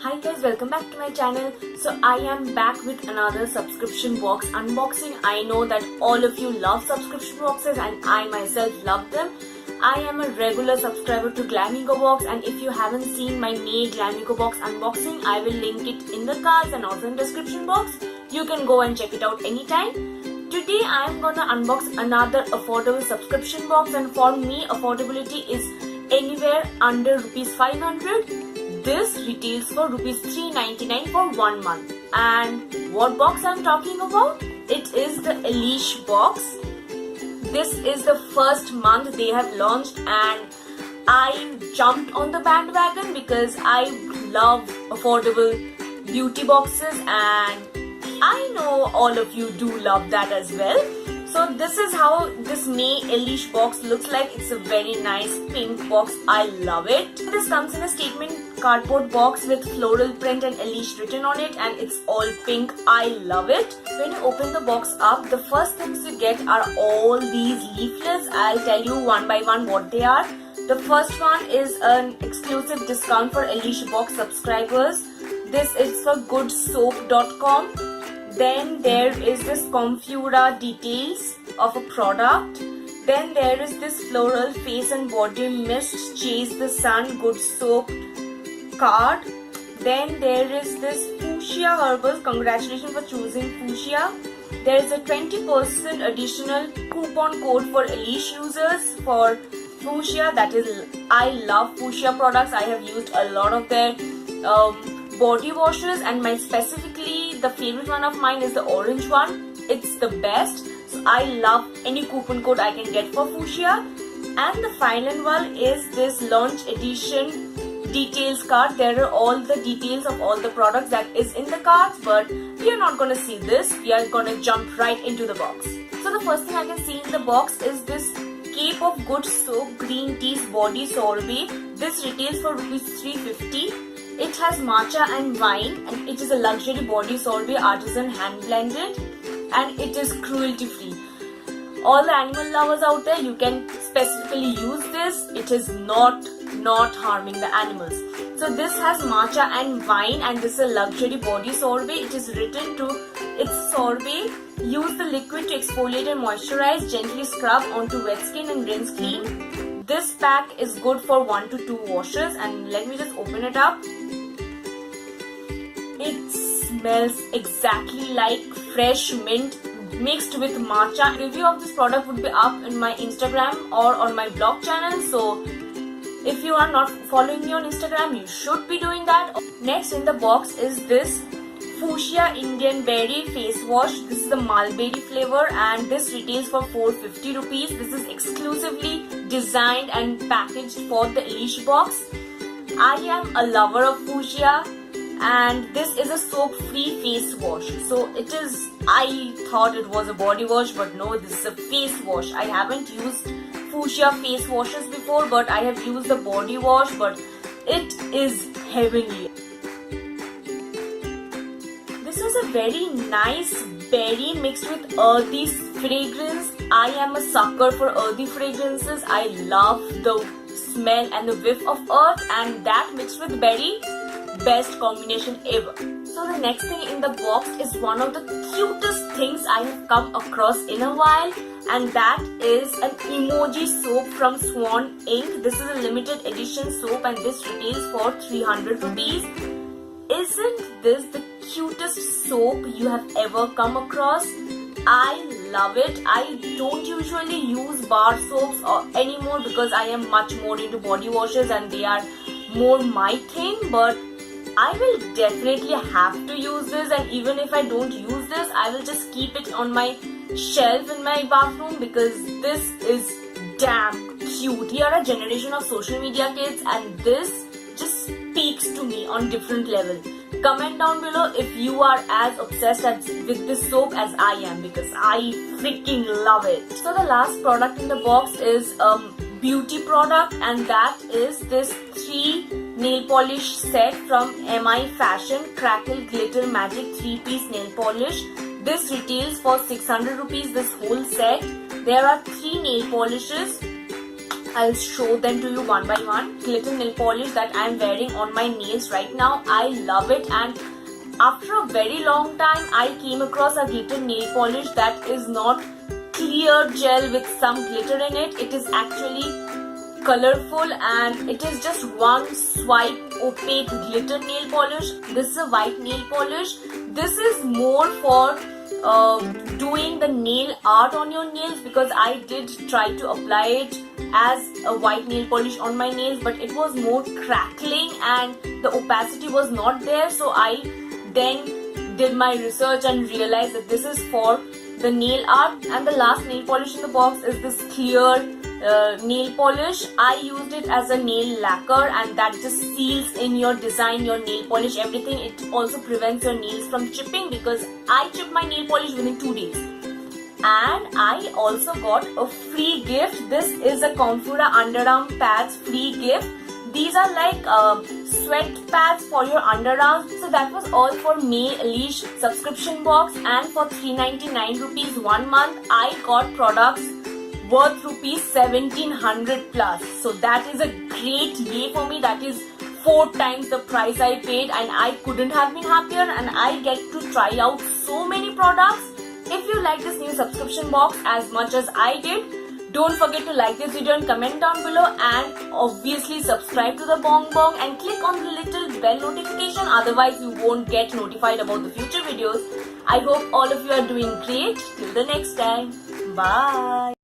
Hi guys, welcome back to my channel. So I am back with another subscription box unboxing. I know that all of you love subscription boxes and I myself love them. I am a regular subscriber to Glam box, and if you haven't seen my May Glam box unboxing, I will link it in the cards and also in the description box. You can go and check it out anytime. Today I am gonna unbox another affordable subscription box, and for me affordability is anywhere under ₹500. This retails for ₹399 for 1 month. And what box I'm talking about? It is the ELLISH box. This is the first month they have launched and I jumped on the bandwagon because I love affordable beauty boxes and I know all of you do love that as well. So this is how this May ELLISH box looks like. It's a very nice pink box. I love it. This comes in a statement cardboard box with floral print and ELLISH written on it, and it's all pink. I love it. When you open the box up, the first things you get are all these leaflets. I'll tell you one by one what they are. The first one is an exclusive discount for ELLISH box subscribers. This is for goodsoap.com. Then there is this Comfura details of a product. Then there is this floral face and body mist Chase the Sun good soap card. Then there is this Fuschia herbals. Congratulations for choosing Fuschia. There is a 20% additional coupon code for ELLISH users for Fuschia. That is, I love Fuschia products. I have used a lot of their body washes, and specifically the favorite one of mine is the orange one. It's the best. So I love any coupon code I can get for Fuschia. And the final one is this launch edition details card. There are all the details of all the products that is in the cards, but we are not going to see this. We are going to jump right into the box. So the first thing I can see in the box is this Cape of Good Soap Green Tease Body Sorbet. This retails for ₹350. It has matcha and wine, and it is a luxury body sorbet, artisan hand blended, and it is cruelty free. All the animal lovers out there, you can specifically use this. It is not harming the animals. So this has matcha and wine, and this is a luxury body sorbet. It is written to its sorbet. Use the liquid to exfoliate and moisturize. Gently scrub onto wet skin and rinse clean. This pack is good for 1 to 2 washes, and let me just open it up. It smells exactly like fresh mint mixed with matcha. Review of this product would be up in my Instagram or on my blog channel. So if you are not following me on Instagram, you should be doing that. Next in the box is this Fuschia Indian Berry face wash. This is the Mulberry flavor and this retails for ₹450. This is exclusively designed and packaged for the ELLISH box. I am a lover of Fuschia, and this is a soap-free face wash. So it is, I thought it was a body wash, but no, this is a face wash. I haven't used Fuschia face washes before, but I have used the body wash, but it is heavenly. This is a very nice berry mixed with earthy fragrance. I am a sucker for earthy fragrances. I love the smell and the whiff of earth, and that mixed with berry, best combination ever. So the next thing in the box is one of the cutest things I have come across in a while, and that is an Emoji soap from Svan Ink. This is a limited edition soap and this retails for ₹300. Isn't this the cutest soap you have ever come across? I love it. I don't usually use bar soaps anymore because I am much more into body washes and they are more my thing, but I will definitely have to use this, and even if I don't use this, I will just keep it on my shelf in my bathroom because this is damn cute. We are a generation of social media kids and this just speaks to me on different level. Comment down below if you are as obsessed with this soap as I am, because I freaking love it. So the last product in the box is beauty product, and that is this 3 nail polish set from MI Fashion Crackle Glitter Magic 3-piece nail polish. This retails for ₹600. This whole set. There are 3 nail polishes I'll show them to you one by one. Glitter nail polish that I'm wearing on my nails right now. I love it, and after a very long time I came across a glitter nail polish that is not clear gel with some glitter in it. It is actually colorful and it is just one swipe opaque glitter nail polish. This is a white nail polish. This is more for doing the nail art on your nails, because I did try to apply it as a white nail polish on my nails, but it was more crackling and the opacity was not there. So I then did my research and realized that this is for the nail art. And the last nail polish in the box is this clear nail polish. I used it as a nail lacquer, and that just seals in your design, your nail polish, everything. It also prevents your nails from chipping, because I chipped my nail polish within 2 days. And I also got a free gift. This is a Comfura underarm pads free gift. These are like sweat pads for your underarms. So that was all for ELLISH subscription box, and for 399 rupees 1 month I got products worth rupees 1700 plus. So that is a great yay for me. That is 4 times the price I paid, and I couldn't have been happier, and I get to try out so many products. If you like this new subscription box as much as I did, don't forget to like this video and comment down below, and obviously subscribe to the Bong Bong and click on the little bell notification, otherwise you won't get notified about the future videos. I hope all of you are doing great. Till the next time, bye.